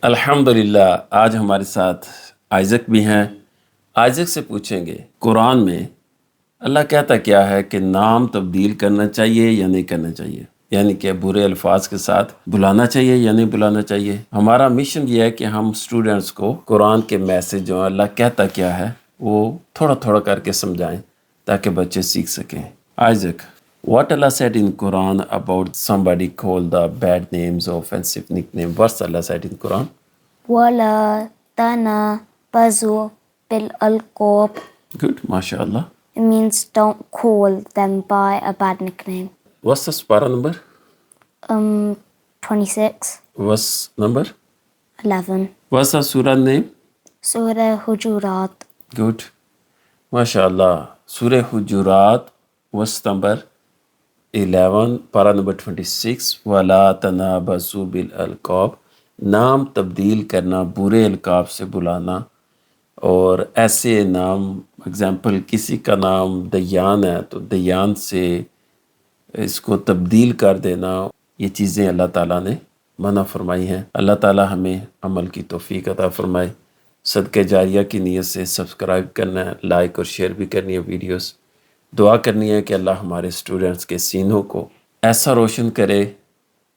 الحمدللہ آج ہمارے ساتھ آئزک بھی ہیں۔ آئزک سے پوچھیں گے قرآن میں اللہ کہتا کیا ہے کہ نام تبدیل کرنا چاہیے یا نہیں کرنا چاہیے، یعنی کہ برے الفاظ کے ساتھ بلانا چاہیے یا نہیں بلانا چاہیے۔ ہمارا مشن یہ ہے کہ ہم اسٹوڈنٹس کو قرآن کے میسج جو اللہ کہتا کیا ہے وہ تھوڑا تھوڑا کر کے سمجھائیں تاکہ بچے سیکھ سکیں۔ Isaac, what Allah said in Quran about somebody called the bad names or offensive nickname? What's Allah said in Quran? وَلَا تَنَابَزُوا بِالْأَلْقَابِ. Good, mashallah. It means don't call them by a bad nickname. What's the surah number? 26, What's number? 11. What's the surah name? Surah Hujurat. Good. MashaAllah. Surah Hujurat, verse number 11, para number 26. وَلَا تَنَابَزُوا بِالْأَلْقَابِ. نام تبدیل کرنا، برے القاب سے بلانا، اور ایسے نام، اگزامپل کسی کا نام دیان ہے تو دیان سے اس کو تبدیل کر دینا، یہ چیزیں اللہ تعالیٰ نے منع فرمائی ہیں۔ اللہ تعالیٰ ہمیں عمل کی توفیق عطا فرمائے۔ صدقہ جاریہ کی نیت سے سبسکرائب کرنا ہے، لائک اور شیئر بھی کرنی ہے ویڈیوز۔ دعا کرنی ہے کہ اللہ ہمارے اسٹوڈنٹس کے سینوں کو ایسا روشن کرے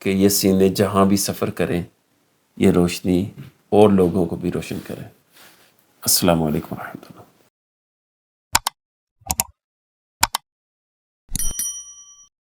کہ یہ سینے جہاں بھی سفر کریں یہ روشنی اور لوگوں کو بھی روشن کرے۔ السلام علیکم ورحمۃ اللہ۔